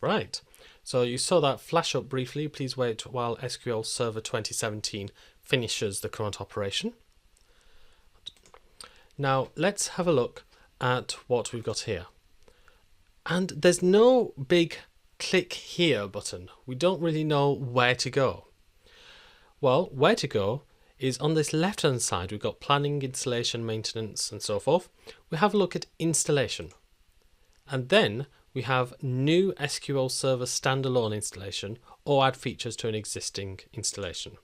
Right, so you saw that flash up briefly. Please wait while SQL Server 2017 finishes the current operation. Now let's have a look at what we've got here. And there's no big click here button. We don't really know where to go. Well, where to go is on this left hand side. We've got planning, installation, maintenance and so forth. We have a look at installation. And then we have new SQL Server standalone installation or add features to an existing installation.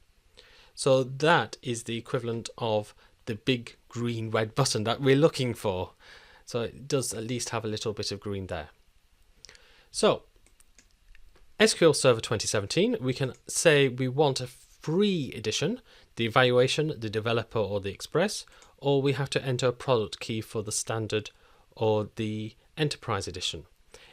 So that is the equivalent of the big green red button that we're looking for. So it does at least have a little bit of green there. So SQL Server 2017, we can say we want a free edition, the evaluation, the developer or the express, or we have to enter a product key for the standard or the enterprise edition.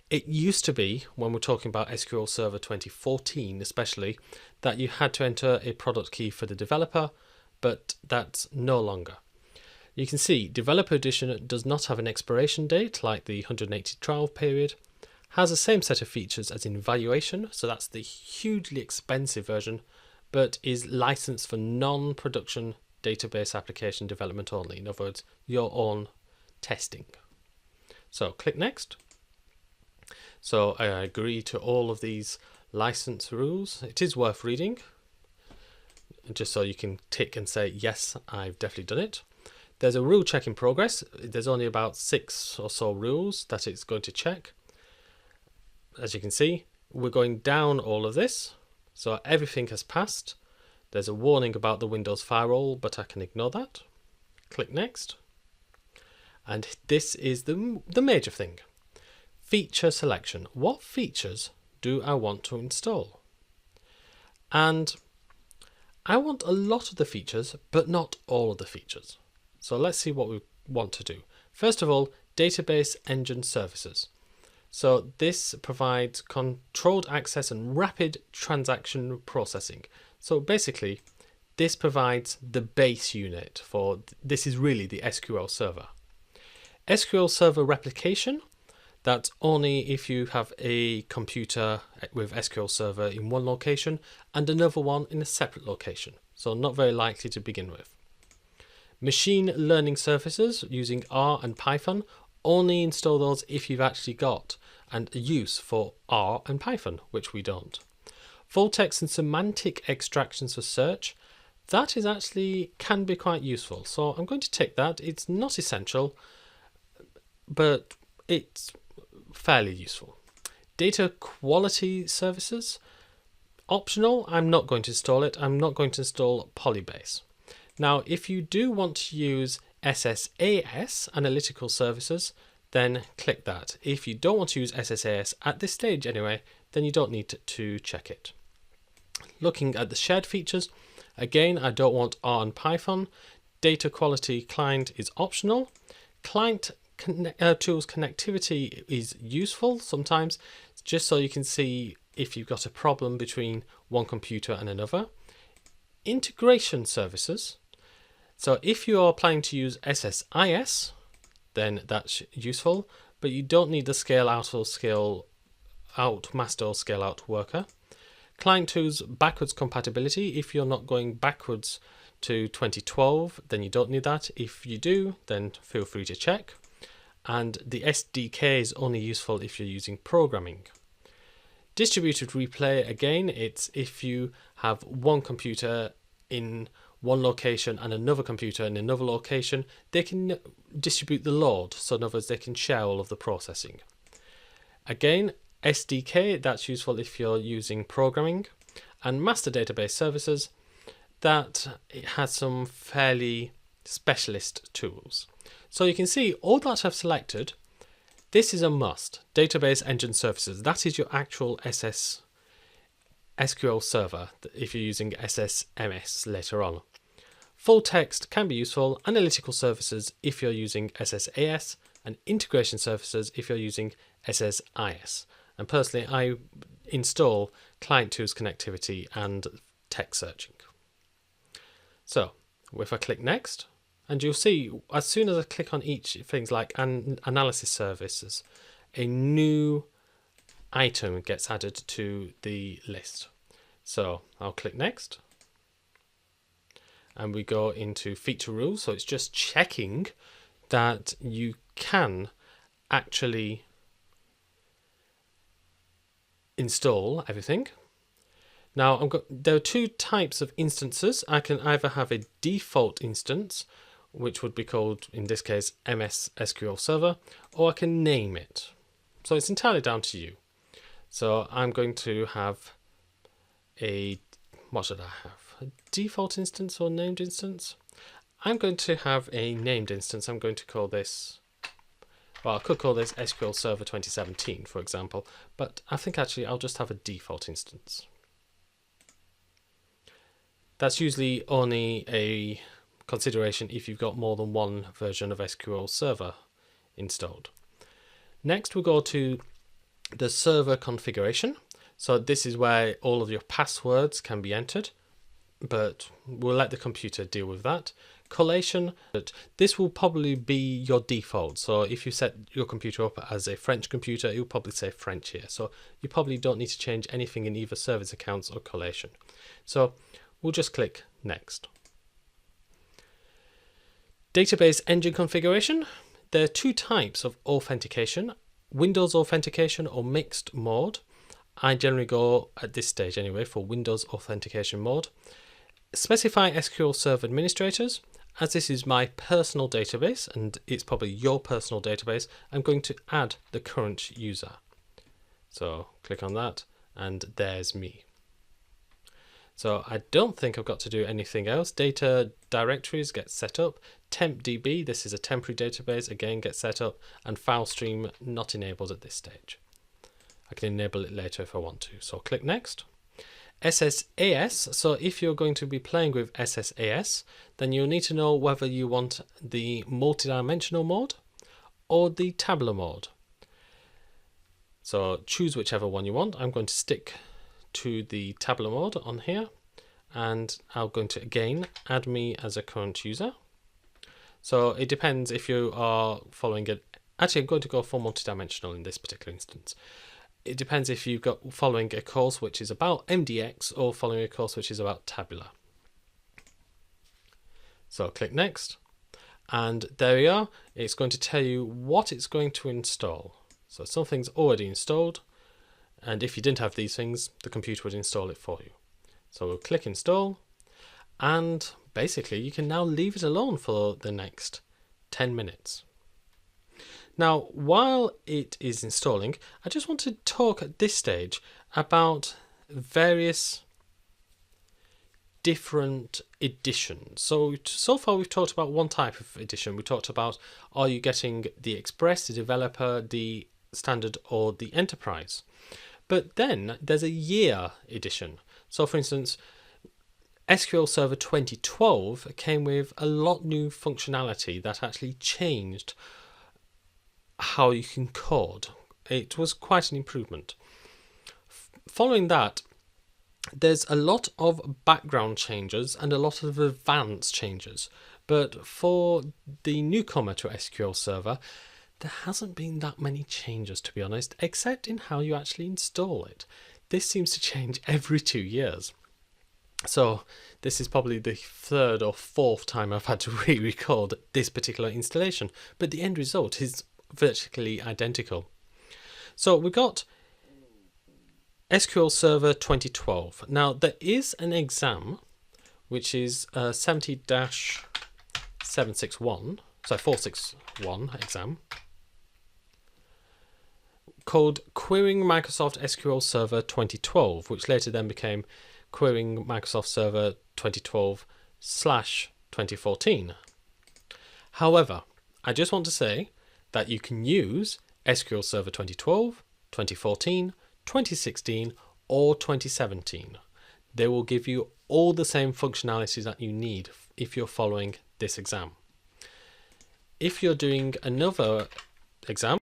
It used to be, when we're talking about SQL Server 2014 especially, that you had to enter a product key for the developer, but that's no longer. You can see developer edition does not have an expiration date like the 180 trial period, has the same set of features as in evaluation, so that's the hugely expensive version, but is licensed for non-production database application development only. In other words, your own testing. So click next. So I agree to all of these license rules. It is worth reading, just so you can tick and say, yes, I've definitely done it. There's a rule check in progress. There's only about 6 or so rules that it's going to check. As you can see, we're going down all of this. So everything has passed. There's a warning about the Windows firewall, but I can ignore that. Click next. And this is the major thing. Feature selection. What features do I want to install? And I want a lot of the features, but not all of the features. So let's see what we want to do. First of all, database engine services. So this provides controlled access and rapid transaction processing. So basically, this provides the base unit for, this is really the SQL Server. SQL Server replication, that's only if you have a computer with SQL Server in one location and another one in a separate location. So not very likely to begin with. Machine learning services using R and Python, only install those if you've actually got and a use for R and Python, which we don't. Full text and semantic extractions for search, that is actually can be quite useful. So I'm going to tick that. It's not essential, but it's fairly useful. Data quality services, optional. I'm not going to install it. I'm not going to install Polybase. Now, if you do want to use SSAS analytical services, then click that. If you don't want to use SSAS at this stage anyway, then you don't need to check it. Looking at the shared features, again, I don't want R and Python. Data quality client is optional. Client tools connectivity is useful sometimes, just so you can see if you've got a problem between one computer and another. Integration services. So if you are planning to use SSIS, then that's useful, but you don't need the scale out or scale out master or scale out worker. Client tools backwards compatibility. If you're not going backwards to 2012, then you don't need that. If you do, then feel free to check. And the SDK is only useful if you're using programming. Distributed replay, again, it's if you have one computer in one location and another computer in another location, they can distribute the load. So in other words, they can share all of the processing. Again, SDK, that's useful if you're using programming. And master database services, that it has some fairly specialist tools. So you can see all that I've selected, this is a must. Database engine services, that is your actual SQL Server if you're using SSMS later on. Full text can be useful. Analytical services if you're using SSAS, and integration services if you're using SSIS. And personally, I install client tools connectivity and text searching. So if I click next, and you'll see as soon as I click on each things like analysis services, a new item gets added to the list. So I'll click next. And we go into feature rules. So it's just checking that you can actually install everything. Now there are two types of instances. I can either have a default instance, which would be called, in this case, MS SQL Server, or I can name it. So it's entirely down to you. So I'm going to have what should I have? A default instance or named instance? I'm going to have a named instance. I'm going to call this, well, I could call this SQL Server 2017, for example, but I think actually I'll just have a default instance. That's usually only a consideration if you've got more than one version of SQL Server installed. Next, we'll go to the server configuration. So this is where all of your passwords can be entered, but we'll let the computer deal with that. Collation, this will probably be your default. So if you set your computer up as a French computer, it will probably say French here. So you probably don't need to change anything in either service accounts or collation. So we'll just click next. Database engine configuration. There are two types of authentication, Windows authentication or mixed mode. I generally go, at this stage anyway, for Windows authentication mode. Specify SQL Server administrators. As this is my personal database, and it's probably your personal database, I'm going to add the current user. So click on that, and there's me. So I don't think I've got to do anything else. Data directories get set up. TempDB, this is a temporary database, again gets set up, and file stream not enabled at this stage. I can enable it later if I want to. So click next. SSAS, so if you're going to be playing with SSAS, then you'll need to know whether you want the multidimensional mode or the tabular mode. So choose whichever one you want. I'm going to stick to the tabular mode on here, and I'm going to again add me as a current user. So it depends if you are following it. Actually, I'm going to go for multidimensional in this particular instance. It depends if you've got following a course which is about MDX or following a course which is about tabular. So click next, and there we are. It's going to tell you what it's going to install. So something's already installed, and if you didn't have these things, the computer would install it for you. So we'll click install, and basically you can now leave it alone for the next 10 minutes. Now, while it is installing, I just want to talk at this stage about various different editions. So far we've talked about one type of edition. We talked about, are you getting the Express, the Developer, the Standard, or the Enterprise? But then there's a year edition. So for instance, SQL Server 2012 came with a lot new functionality that actually changed how you can code. It was quite an improvement. Following that, there's a lot of background changes and a lot of advanced changes. But for the newcomer to SQL Server, there hasn't been that many changes, to be honest, except in how you actually install it. This seems to change every 2 years. So this is probably the third or fourth time I've had to re-record this particular installation, but the end result is virtually identical. So we've got SQL Server 2012. Now there is an exam which is 461 exam called Querying Microsoft SQL Server 2012, which later then became Querying Microsoft Server 2012/2014. However, I just want to say that you can use SQL Server 2012, 2014, 2016 or 2017. They will give you all the same functionalities that you need if you're following this exam. If you're doing another exam,